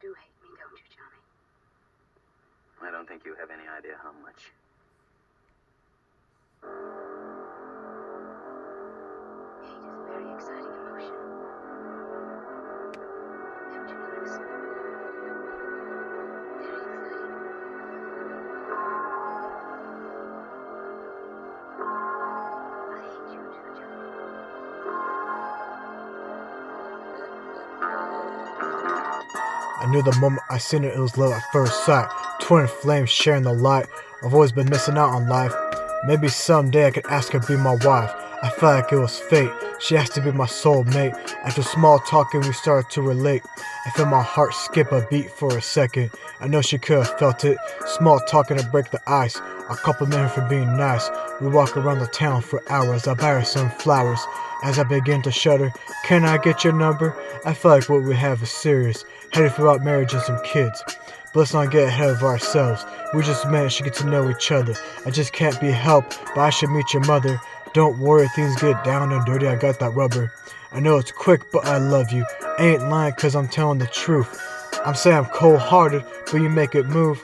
do hate me, don't you, Johnny? I don't think you have any idea how much. Hate is a very exciting emotion. Haven't you noticed? Very exciting. I hate you too, Johnny. I knew the moment I seen her, it was love at first sight. Twin flames sharing the light. I've always been missing out on life. Maybe someday I could ask her to be my wife. I felt like it was fate. She has to be my soulmate. After small talking, we started to relate. I felt my heart skip a beat for a second. I know she could have felt it. Small talking to break the ice. I compliment her for being nice. We walk around the town for hours. I buy her some flowers. As I begin to shudder, can I get your number? I feel like what we have is serious. Headed for about marriage and some kids. But let's not get ahead of ourselves. We just managed to get to know each other. I just can't be helped, but I should meet your mother. Don't worry if things get down and dirty, I got that rubber. I know it's quick, but I love you. I ain't lying cause I'm telling the truth. I'm saying I'm cold-hearted, but you make it move.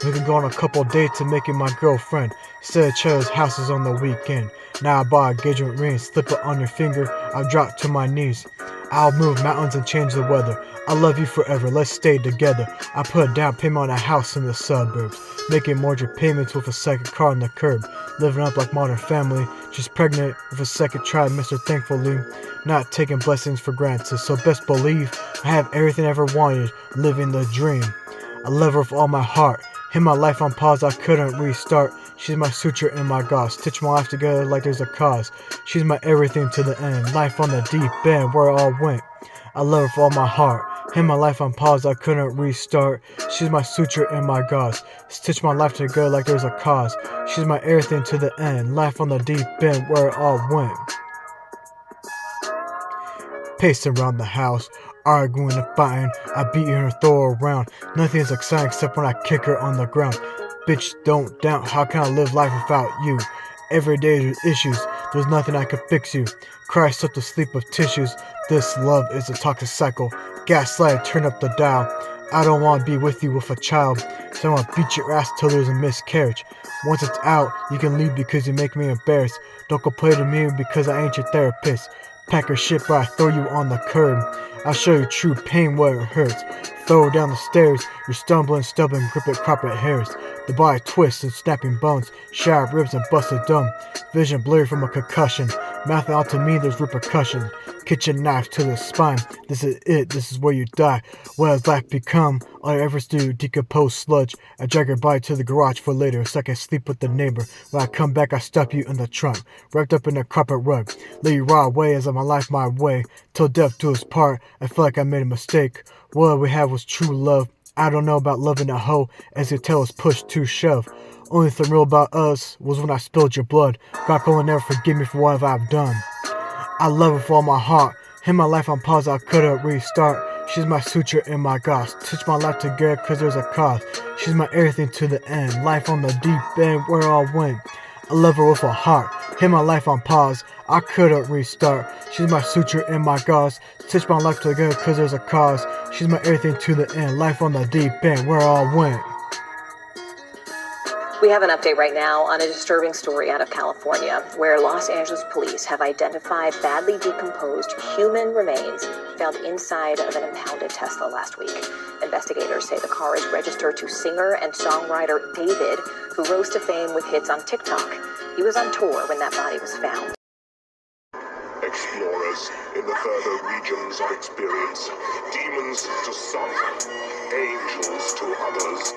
We can go on a couple dates and make you my girlfriend. Stay at each other's houses on the weekend. Now I buy a engagement ring, slip it on your finger. I'll drop to my knees. I'll move mountains and change the weather. I love you forever, let's stay together. I put a down payment on a house in the suburbs. Making mortgage payments with a second car on the curb. Living up like Modern Family. She's pregnant with a second child, miss her thankfully. Not taking blessings for granted, so best believe I have everything I ever wanted, living the dream. I love her with all my heart. Hit my life on pause, I couldn't restart. She's my suture and my gauze. Stitch my life together like there's a cause. She's my everything to the end. Life on the deep end where it all went. I love her with all my heart. Hit my life on pause, I couldn't restart. She's my suture and my gauze. Stitch my life together like there's a cause. She's my everything to the end. Life on the deep end where it all went. Pacing around the house, arguing and fighting. I beat her and throw her around. Nothing's exciting except when I kick her on the ground. Bitch, don't doubt, how can I live life without you? Every day there's issues, there's nothing I can fix you. Cry yourself to sleep with tissues. This love is a toxic cycle. Gaslight, turn up the dial. I don't want to be with you with a child, so I'm gonna beat your ass till there's a miscarriage. Once it's out, you can leave because you make me embarrassed. Don't complain to me because I ain't your therapist. Pack your shit, but I throw you on the curb. I'll show you true pain where it hurts. Throw her down the stairs, you're stumbling, stubbing, gripping carpet hairs. The body twists and snapping bones, shattered ribs and busted dome. Vision blurry from a concussion. Mouth out to me, there's repercussion. Kitchen knife to the spine. This is it, this is where you die. What has life become? All I ever do, decompose sludge. I drag your body to the garage for later, so I can sleep with the neighbor. When I come back, I stuff you in the trunk, wrapped up in a carpet rug. Lay you raw away as I my life my way. Till death do us part, I feel like I made a mistake. What we had was true love. I don't know about loving a hoe, as your tail is pushed to shove. Only thing real about us was when I spilled your blood. God will never forgive me for what I've done. I love her with all my heart. Hit my life on pause, I couldn't restart. She's my suture and my gauze. Stitch my life together cause there's a cause. She's my everything to the end. Life on the deep end where it all went. I love her with a heart. Hit my life on pause, I couldn't restart. She's my suture and my gauze. Stitch my life together cause there's a cause. She's my everything to the end. Life on the deep end where it all went. We have an update right now on a disturbing story out of California, where Los Angeles police have identified badly decomposed human remains found inside of an impounded Tesla last week. Investigators say the car is registered to singer and songwriter David, who rose to fame with hits on TikTok. He was on tour when that body was found. Explorers in the further regions of experience, demons to some, angels to others.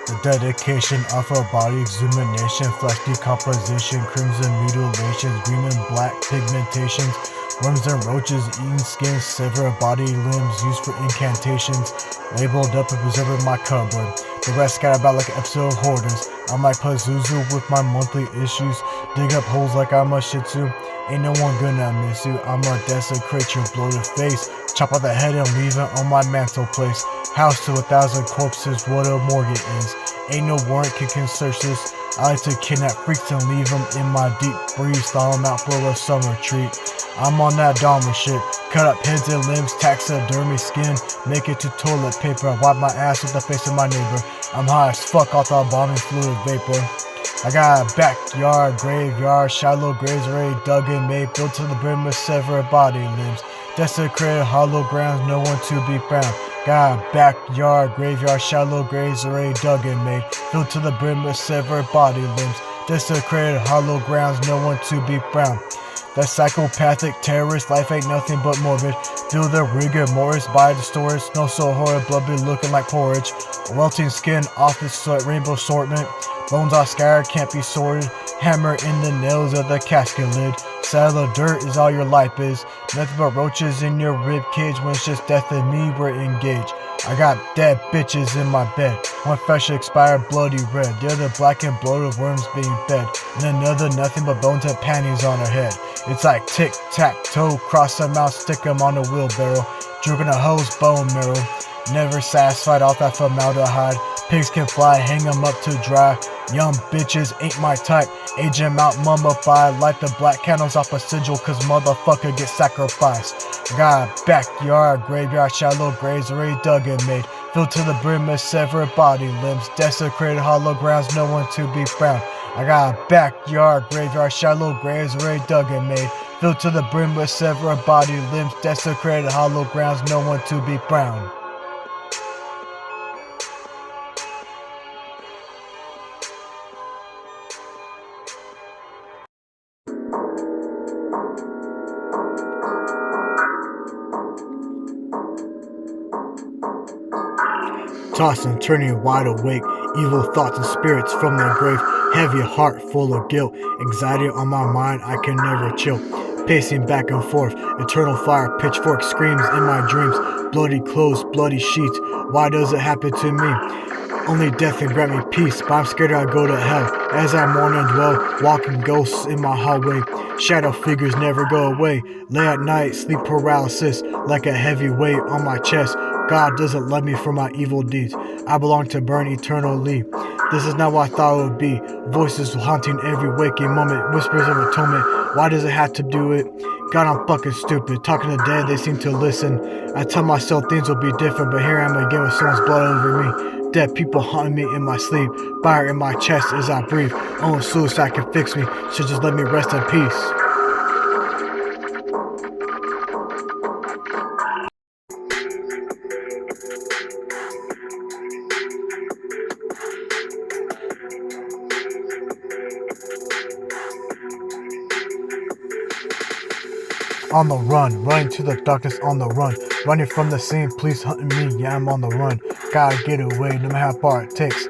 The dedication of a body examination, flesh decomposition, crimson mutilations, green and black pigmentations, worms and roaches eating skin, sever body limbs used for incantations, labeled up and preserved in my cupboard. The rest scattered about like an episode of Hoarders. I'm like Pazuzu with my monthly issues, dig up holes like I'm a Shih Tzu. Ain't no one gonna miss you, I'ma desecrate your bloated face, chop out the head and leave it on my mantelpiece. House to 1,000 corpses, what a morgue is. Ain't no warrant can search this. I like to kidnap freaks and leave them in my deep breeze. Thaw them out for a summer treat. I'm on that Dahmer shit. Cut up heads and limbs, taxidermy skin. Make it to toilet paper. I wipe my ass with the face of my neighbor. I'm high as fuck off the embalming fluid vapor. I got a backyard, graveyard, shallow graves already dug and made, built to the brim with severed body limbs. Desecrated hollow grounds, no one to be found. Got a backyard, graveyard, shallow graves already dug and made, built to the brim with severed body limbs. Desecrated hollow grounds, no one to be found. That psychopathic terrorist life ain't nothing but morbid. Feel the rigor mortis by the storage. Smell so horrid, blood be looking like porridge. Welting skin off its rainbow assortment. Bones all scattered, can't be sorted. Hammer in the nails of the casket lid. Saddle of dirt is all your life is. Nothing but roaches in your rib cage. When it's just death and me, we're engaged. I got dead bitches in my bed. One fresh expired bloody red. The other black and bloated worms being fed. And another nothing but bones and panties on her head. It's like tic-tac-toe. Cross them out, stick them on the wheelbarrow. Drinking a hose bone marrow. Never satisfied off that formaldehyde. Pigs can fly, hang them up to dry. Young bitches ain't my type. Age them out, mummified. Light the black candles off a sigil, cause motherfucker get sacrificed. Got a backyard, graveyard, shallow graves already dug and made. Filled to the brim with severed body limbs. Desecrated hollow grounds, no one to be found. I got a backyard, graveyard, shallow graves already dug and made. Filled to the brim with severed body limbs. Desecrated hollow grounds, no one to be found. Tossing, turning wide awake, evil thoughts and spirits from the grave, heavy heart full of guilt, anxiety on my mind, I can never chill, pacing back and forth, eternal fire, pitchfork screams in my dreams, bloody clothes, bloody sheets, why does it happen to me? Only death can grant me peace, but I'm scared I'll go to hell. As I mourn and dwell, walking ghosts in my hallway. Shadow figures never go away. Lay at night, sleep paralysis, like a heavy weight on my chest. God doesn't love me for my evil deeds. I belong to burn eternally. This is not what I thought it would be. Voices haunting every waking moment. Whispers of atonement. Why does it have to do it? God, I'm fucking stupid. Talking to dead, they seem to listen. I tell myself things will be different, but here I am again with someone's blood over me. Dead people haunting me in my sleep. Fire in my chest as I breathe. Only suicide can fix me, so just let me rest in peace. On the run, running to the darkness on the run. Running from the scene, police hunting me, yeah, I'm on the run. Gotta get away, no matter how far it takes.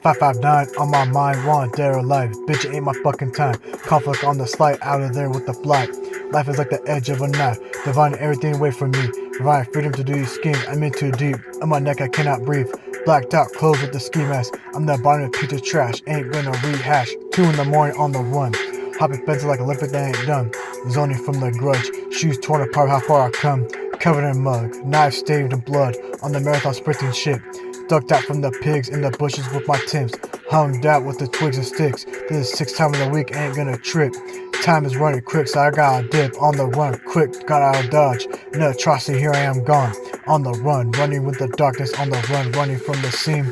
559 on my mind, want dead or alive. Bitch, it ain't my fucking time. Conflict on the slide, out of there with the flight. Life is like the edge of a knife, dividing everything away from me. Providing freedom to do these schemes, I'm in too deep. On my neck, I cannot breathe. Blacked out, clothes with the ski mask. I'm the bottom of a piece of trash, ain't gonna rehash. 2 in the morning on the run. Hopping fences like Olympic, that ain't done. Zoning from the grudge, shoes torn apart, how far I come. Covered in mud, knives stained in blood, on the marathon sprinting shit. Ducked out from the pigs in the bushes with my Timbs. Hung out with the twigs and sticks. This is 6th time of the week, ain't gonna trip. Time is running quick, so I gotta dip. On the run, quick, got out of dodge. No atrocity, here I am gone. On the run, running with the darkness. On the run, running from the scene.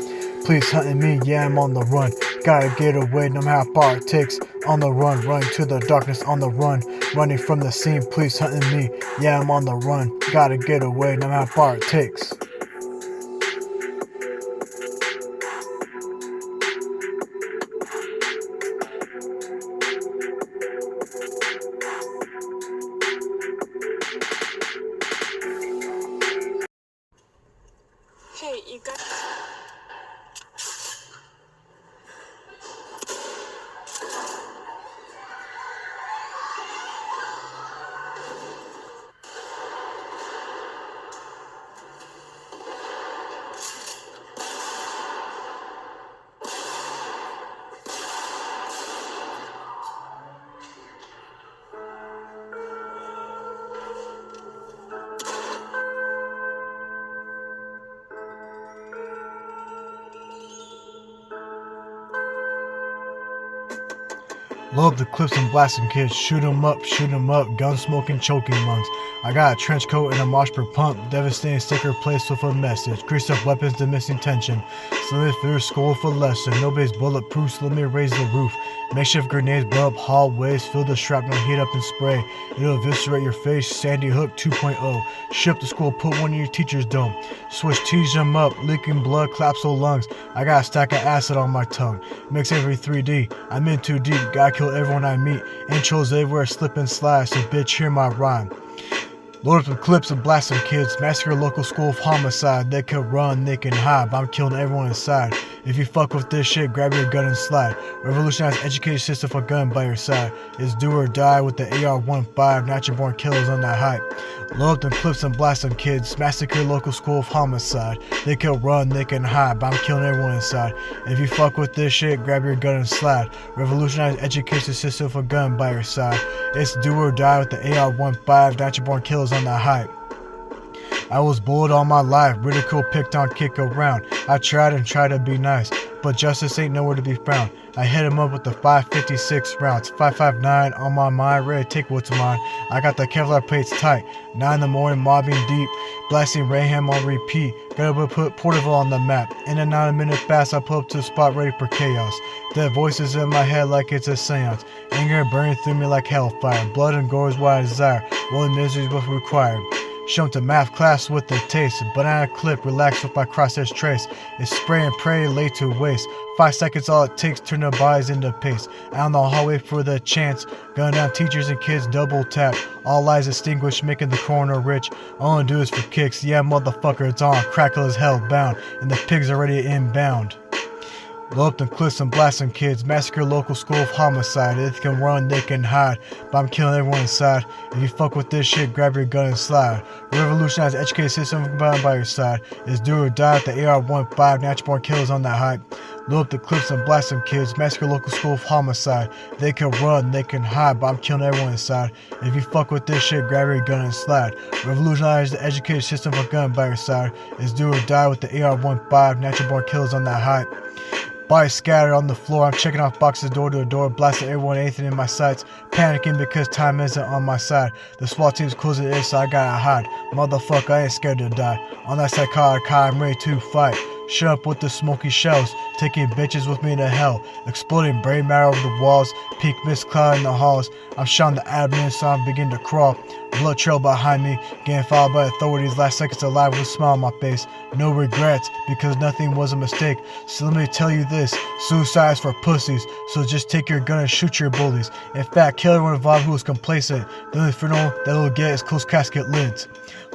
Police hunting me, yeah, I'm on the run. Gotta get away, no matter how far it takes. On the run, running to the darkness. On the run, running from the scene. Police hunting me, yeah, I'm on the run. Gotta get away, no matter how far it takes. Hey, you got... Load up the clips and blast some kids. Shoot 'em up, gun smoking, choking lungs. I got a trench coat and a mosh per pump. Devastating sticker placed with a message. Greased up weapons to missing tension. Slid through school for lesson. Nobody's bulletproof, so let me raise the roof. Makeshift grenades blow up hallways. Fill the shrapnel, heat up and spray. It'll eviscerate your face. Sandy Hook 2.0. Ship to school, put one in your teacher's dome. Switch tease 'em up, leaking blood, collapse lungs. I got a stack of acid on my tongue. Mix every 3D. I'm in too deep. Gotta kill everyone I meet. Intros everywhere, slip and slide. So bitch, hear my rhyme. Load up the clips and blast some kids. Massacre local school of homicide. They can run, they can hide, but I'm killing everyone inside. If you fuck with this shit, grab your gun and slide. Revolutionize education system for gun by your side. It's do or die with the AR-15. Natural born killers on that hype. Load up the clips and blast some kids. Massacre local school of homicide. They can run, they can hide, but I'm killing everyone inside. If you fuck with this shit, grab your gun and slide. Revolutionize education system for gun by your side. It's do or die with the AR-15. Natural born killers on that hype. I was bullied all my life, ridicule, picked on, kick around. I tried and tried to be nice, but justice ain't nowhere to be found. I hit him up with the 5.56 rounds, 5.59 on my mind, ready to take what's mine. I got the Kevlar plates tight, 9 in the morning, mobbing deep, blasting Rayham on repeat. Gotta put Porterville on the map. In and out a minute fast, I pull up to the spot ready for chaos. Dead voices in my head like it's a seance. Anger burning through me like hellfire. Blood and gore is what I desire. Rolling misery is what's required. Shown to math class with the taste. Banana clip, relax with my crosshair trace. It's spray and pray, laid to waste. 5 seconds all it takes, turn the bodies into paste. Out in the hallway for the chance. Gun down teachers and kids, double tap. All lies extinguished, making the coroner rich. All I do is for kicks, yeah motherfucker, it's on. Krackula's hell bound, and the pigs are ready inbound. Load up them clips and blast some kids. Massacre local school of homicide. If they can run, they can hide, but I'm killing everyone inside. If you fuck with this shit, grab your gun and slide. Revolutionize education system by your side. It's do or die with the AR-15. Natural born killers on that hype. Load up the clips and blast some kids. Massacre local school of homicide. They can run, they can hide, but I'm killing everyone inside. If you fuck with this shit, grab your gun and slide. Revolutionize the education system for gun by your side. It's do or die with the AR-15. Natural born killers on that hype. Bodies scattered on the floor. I'm checking off boxes door to door, blasting everyone, anything in my sights. Panicking because time isn't on my side. The SWAT team's closing in, so I gotta hide. Motherfucker, I ain't scared to die. On that psychotic high, I'm ready to fight. Shut up with the smoky shells, taking bitches with me to hell. Exploding brain matter over the walls, peak mist cloud in the halls. I'm shot in the admin, so I'm beginning to crawl. Blood trail behind me, getting followed by authorities. Last seconds alive with a smile on my face. No regrets, because nothing was a mistake. So let me tell you this, suicide is for pussies. So just take your gun and shoot your bullies. In fact, kill everyone involved who was complacent. The only funeral that will get is closed casket lids.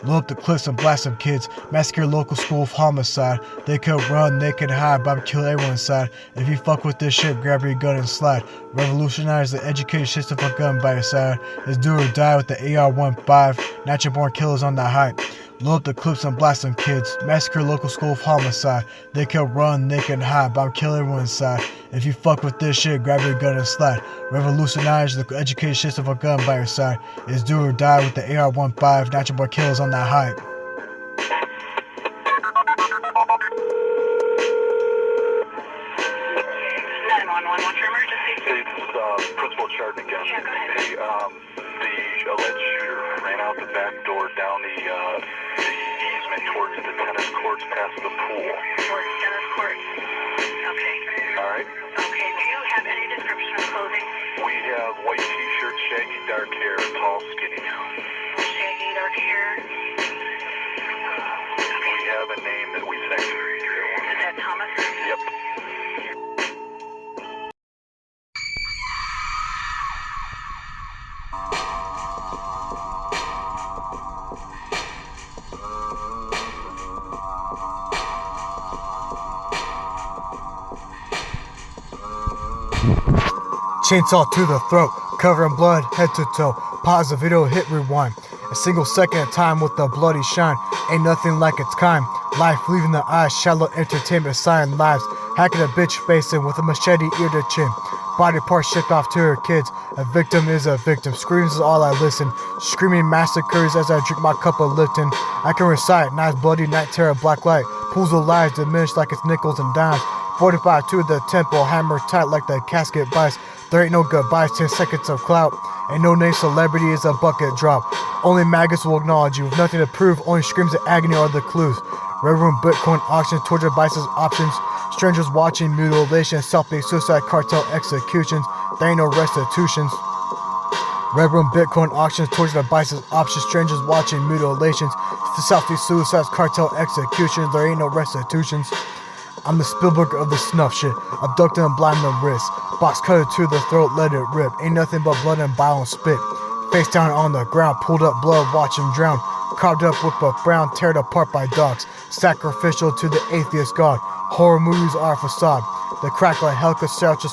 Load up the clips and blast some kids. Massacre local school of homicide. They could run, they could hide, but I'm killing everyone inside. If you fuck with this shit, grab your gun and slide. Revolutionize the education system for gun by your side. It's do or die with the AR-15. Natural born killers on that hype. Load up the clips and blast some kids. Massacre local school of homicide. They can run, they can hide, but I'm killing everyone inside. If you fuck with this shit, grab your gun and slide. Revolutionize the education system for gun by your side. It's do or die with the AR-15. Natural born killers on that hype. 911, what's your emergency? Hey, this is Principal Chardon again. Yeah, go ahead. Hey, the alleged shooter ran out the back door down the easement towards the tennis courts past the pool. Towards tennis courts. Okay. All right? Okay, do you have any description of clothing? We have white t-shirt, shaggy dark hair, tall, skinny. Shaggy dark hair. We have a name that we think. Is that Thomas? Yep. Chainsaw to the throat, covering blood head to toe. Pause the video, hit rewind. A single second of time with the bloody shine. Ain't nothing like its kind. Life leaving the eyes, shallow entertainment, silent lives. Hacking a bitch face in with a machete ear to chin. Body parts shipped off to her kids. A victim is a victim. Screams is all I listen. Screaming massacres as I drink my cup of Lipton. I can recite, knives bloody, night terror, black light. Pools of lives diminished like it's nickels and dimes. 45 to the temple, hammer tight like the casket vice. There ain't no goodbyes, 10 seconds of clout. Ain't no name celebrity is a bucket drop. Only maggots will acknowledge you, with nothing to prove, only screams of agony are the clues. Red Room Bitcoin auction, torture vices options. Strangers watching, mutilation, self-made suicide, cartel executions. There ain't no restitutions. Red Room Bitcoin auctions, torture devices, options, strangers watching, mutilations, selfie suicides, cartel executions, there ain't no restitutions. I'm the Spielberg of the snuff shit, abducted and blind the wrist, box cutter to the throat, let it rip, ain't nothing but blood and bile and spit. Face down on the ground, pulled up blood, watch him drown, carved up with a brown, teared apart by dogs, sacrificial to the atheist god, horror movies are a facade, the Krackula,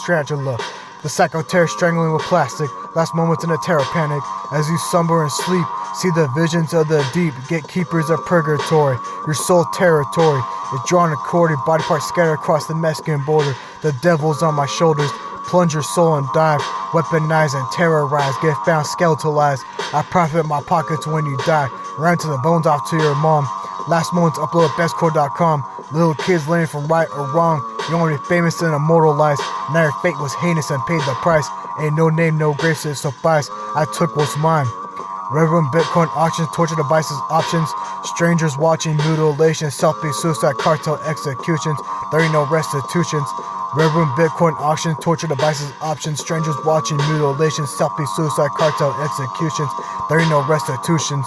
Tarantula, the psycho terror strangling with plastic, last moments in a terror panic, as you slumber and sleep, see the visions of the deep, gatekeepers of purgatory, your soul territory, is drawn and corded, body parts scattered across the Mexican border, the devil's on my shoulders, plunge your soul and dive, weaponize and terrorize, get found skeletalized, I profit my pockets when you die, ran to the bones off to your mom, last moments upload at bestcore.com, little kids learning from right or wrong, you only be famous and immortalized, now your fate was heinous and paid the price, ain't no name, no grace to suffice, I took what's mine. Red Room Bitcoin auctions, torture devices options, strangers watching, mutilation, self-made suicide, cartel executions, there ain't no restitutions. Red Room Bitcoin auctions, torture devices options, strangers watching, mutilation, self-made suicide, cartel executions, there ain't no restitutions.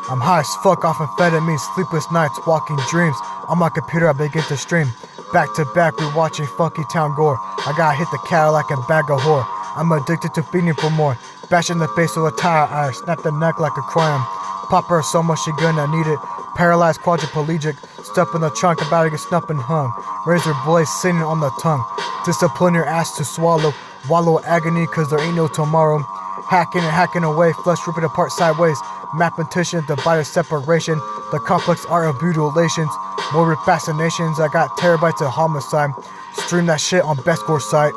I'm high as fuck off amphetamine, sleepless nights, walking dreams. On my computer I begin to stream. Back to back we watching funky town gore. I gotta hit the Cadillac and bag a whore. I'm addicted to feeding for more. Bash in the face with a tire iron, snap the neck like a crayon. Pop her so much she gonna need it. Paralyzed quadriplegic, step in the trunk about to get snuffed and hung. Razor blade sitting on the tongue. Discipline your ass to swallow. Wallow agony cause there ain't no tomorrow. Hacking and hacking away, flesh ripping apart sideways. Mathematician, divided separation. The complex art of mutilations. Morbid fascinations, I got terabytes of homicide. Stream that shit on Bestcore site.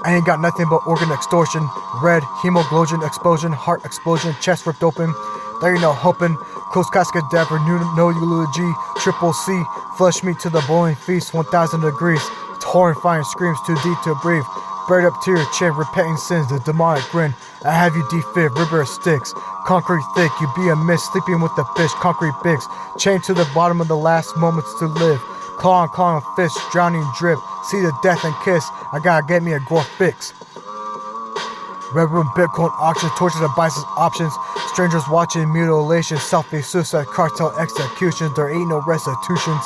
I ain't got nothing but organ extortion. Red, hemoglobin explosion, heart explosion, chest ripped open. There ain't no hoping. Close casket dapper, no eulogy. Triple C, flesh meat to the boiling feast, 1000 degrees. Horrifying screams too deep to breathe. Buried up to your chin, repenting sins, the demonic grin. I have you defib, river of sticks. Concrete thick, you be a mist, sleeping with the fish, concrete bigs. Chained to the bottom of the last moments to live. Claw and fist, drowning drip. See the death and kiss, I gotta get me a gore fix. Red Room Bitcoin auction, torture devices options. Strangers watching, mutilation, self-made suicide, cartel executions, there ain't no restitutions.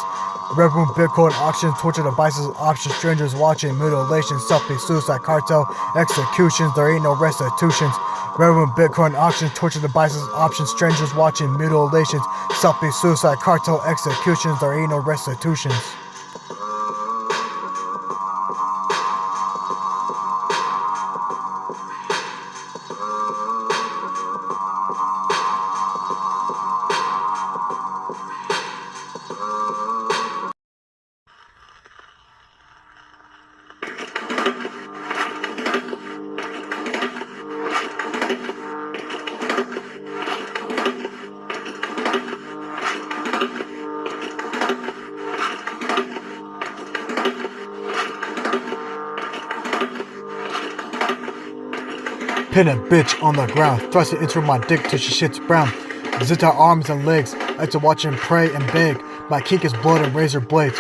Red Room Bitcoin auction, torture devices options. Strangers watching, mutilation, self-made suicide, cartel executions, there ain't no restitutions. Red Room Bitcoin auction, torture devices options. Strangers watching, mutilations, self-made suicide, cartel executions, there ain't no restitutions. Pin a bitch on the ground, thrust it into my dick till she shits brown. Zit her arms and legs, I like to watch him pray and beg. My kink is blood and razor blades,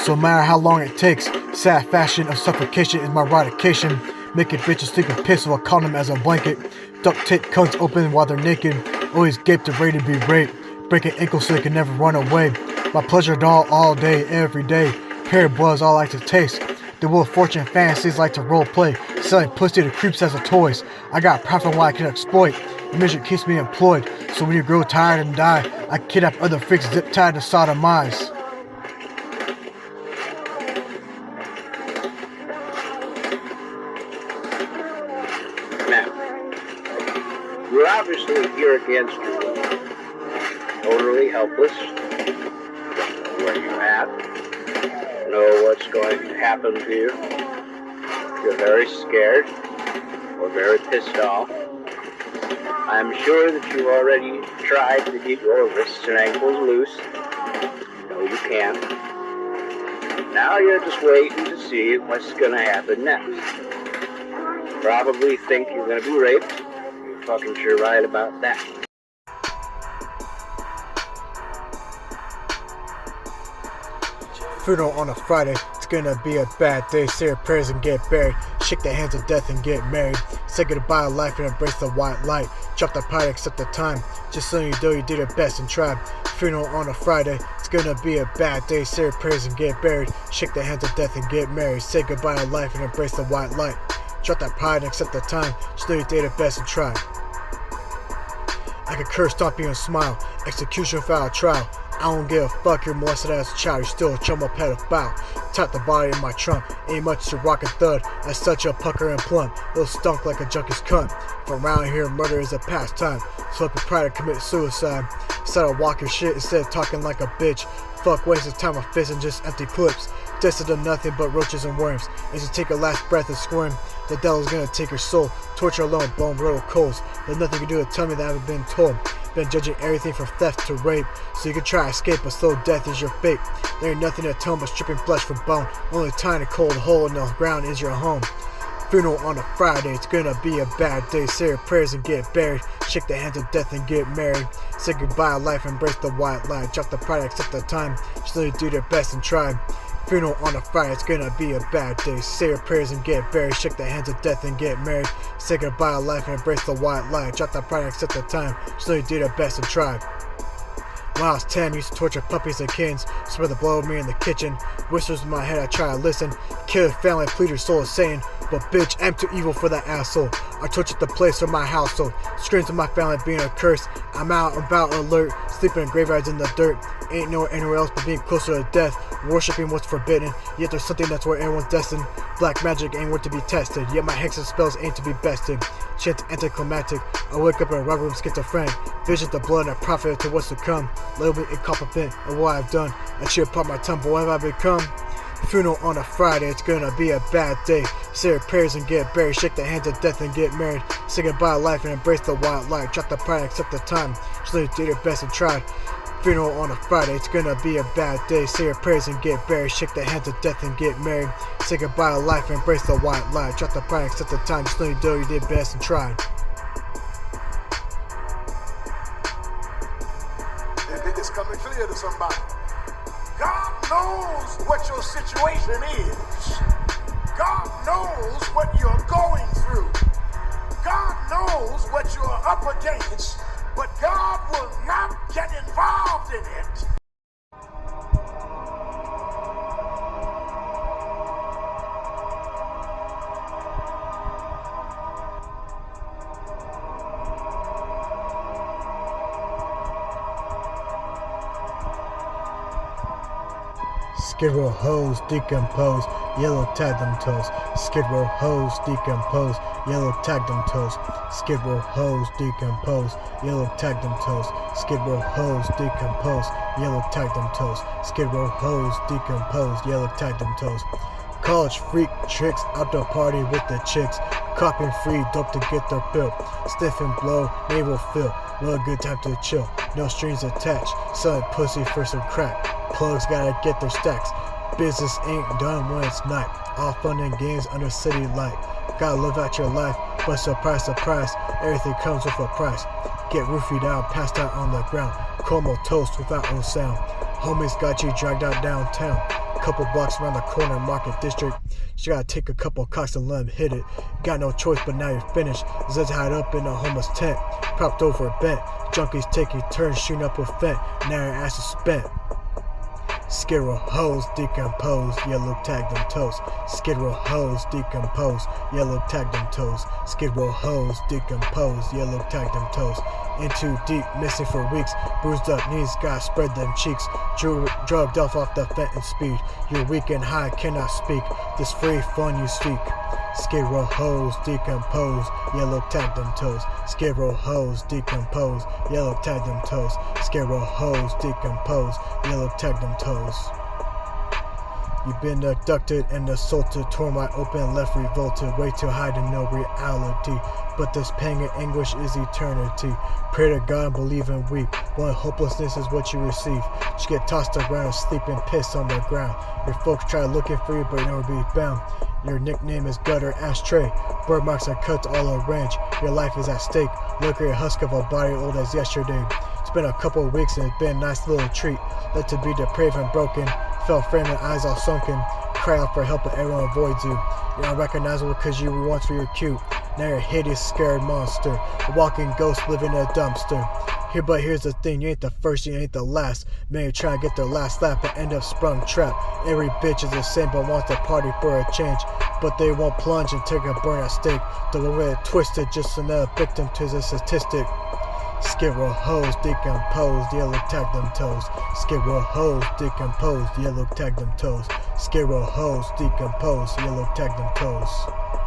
so no matter how long it takes. Sad fashion of suffocation is my radication. Making bitches sleep and piss with a condom as a blanket. Duct tape cunts open while they're naked. Always gaped and ready to be raped. Breaking ankles so they can never run away. My pleasure doll all day, every day. Hair blood's all I like to taste. The Wheel of Fortune fantasies like to role play. Selling pussy to creeps as a toys. I got profit what I can exploit. The mission keeps me employed. So when you grow tired and die, I kidnap other freaks zip tied to sodomize. Now, you're obviously here against your will. Totally helpless. Where you're at. Know what's going to happen to you. You're very scared or very pissed off. I'm sure that you already tried to get your wrists and ankles loose. No, you can't. Now you're just waiting to see what's gonna happen next. Probably think you're gonna be raped. You're fucking sure right about that. Funeral on a Friday, it's gonna be a bad day. Say your prayers and get buried. Shake the hands of death and get married. Say goodbye to life and embrace the white light. Drop the pride, accept the time. Just so you know you did your best and tried. Funeral on a Friday, it's gonna be a bad day. Say your prayers and get buried. Shake the hands of death and get married. Say goodbye to life and embrace the white light. Drop that pride and accept the time. Just know you did your best and tried. I could curse, stomp you and smile. Execution without a trial. I don't give a fuck, you're molested as a child. You're still a chum up pedophile. Tap the body in my trunk. Ain't much to rock a thud. As such a pucker and plump. It'll stunk like a junkie's cunt. From around here, murder is a pastime. So up your pride and commit suicide. Instead of walk your shit, instead of talking like a bitch. Fuck wasting time with fists and just empty clips. Destined to nothing but roaches and worms. As you take a last breath and squirm, the devil's gonna take your soul. Torture alone, bone riddled coals. There's nothing you can do to tell me that I haven't been told. Been judging everything from theft to rape. So you can try to escape, but slow death is your fate. There ain't nothing to tone but stripping flesh from bone. Only tiny cold hole in the ground is your home. Funeral on a Friday, it's gonna be a bad day. Say your prayers and get buried. Shake the hands of death and get married. Say goodbye to life, embrace the white light. Drop the pride, accept the time. Just let you do their best and try. Funeral on a Friday, it's gonna be a bad day. Say your prayers and get buried. Shake the hands of death and get married. Say goodbye to life and embrace the white light. Drop that pride and accept the time. Just let you do their best and try. When I was 10, I used to torture puppies and kids. Spread the blood of me in the kitchen. Whispers in my head, I try to listen. Kill the family, plead your soul is saying, but bitch, I'm too evil for that asshole. I tortured the place of my household. Screams of my family being a curse. I'm out about alert, sleeping in graveyards in the dirt. Ain't nowhere anywhere else but being closer to death. Worshipping what's forbidden, yet there's something that's where everyone's destined. Black magic ain't worth to be tested, yet my hexes spells ain't to be bested. Chant anticlimactic, I wake up in a rubber room schizophrenic. Visions of blood and a prophet to what's to come. Label me incompetent of what I've done. I should have popped my tongue, but what have I become? Funeral on a Friday, it's gonna be a bad day. Say your prayers and get buried. Shake the hands of death and get married. Say goodbye to life and embrace the wild life. Drop the pride and accept the time. Just let you do your best and try. Funeral on a Friday, it's gonna be a bad day. Say your prayers and get buried. Shake the hands of death and get married. Say goodbye to life and embrace the white light. Drop the pride and accept the time. Just let you do you did best and tried. It's coming clear to somebody. God knows what your situation is. God knows what you're going through. God knows what you're up against, but God will not get involved in it. Skid row hoes decompose, yellow tag them toes. Skid row hoes decompose, yellow tag them toes. Skid row hoes decompose, yellow tag them toes. Skid row hoes decompose, yellow tag them toes. Skid row hoes decompose, yellow tag them toes. College freak tricks, outdoor party with the chicks. Copping free dope to get their bill. Stiff and blow, navel fill. Well, a good time to chill. No strings attached. Selling pussy for some crack. Plugs gotta get their stacks. Business ain't done when it's night. All fun and games under city light. Gotta live out your life, but surprise, surprise, everything comes with a price. Get roofied out, passed out on the ground. Como toast without no sound. Homies got you dragged out downtown. Couple blocks around the corner, Market District. You gotta take a couple cocks and let them hit it. Got no choice, but now you're finished. Zed's hide up in a homeless tent, propped over a bent. Junkies taking turns shooting up with fent. Now your ass is spent. Skid row hoes decompose, yellow tag them toes. Skid row hoes decompose, yellow tag them toes. Skid row hoes decompose, yellow tag them toes. In too deep, missing for weeks. Bruised up knees, gotta spread them cheeks. Drugged off the fentanyl speed. You're weak and high, cannot speak. This free fun you seek. Skid row hoes decompose, yellow tag them toes. Skid row hoes decompose, yellow tag them toes. Skid row hoes decompose, yellow tag them toes. You've been abducted and assaulted, torn wide open, left revolted, way too high to know reality. But this pain and anguish is eternity. Pray to God and believe and weep. One hopelessness is what you receive. You get tossed around and sleep and piss on the ground. Your folks try looking for you, but you never be found. Your nickname is gutter ashtray. Bird marks and cuts all arranged. Your life is at stake. Look at your husk of a body old as yesterday. It's been a couple of weeks and it's been a nice little treat. Let to be depraved and broken. Fell frame and eyes all sunken. Cry out for help but everyone avoids you. You're unrecognizable because you once were cute. Now you're a hideous, scared monster. A walking ghost living in a dumpster. But here's the thing, you ain't the first, you ain't the last. Man, you're trying to get their last laugh but end up sprung trap. Every bitch is the same but wants to party for a change. But they won't plunge and take a burn at stake. The one way it twisted, just another victim to the statistic. Skid row hoes, decomposed, yellow tag them toes. Skid row hoes, decomposed, yellow tag them toes. Skid row hoes, decomposed, yellow tag them toes.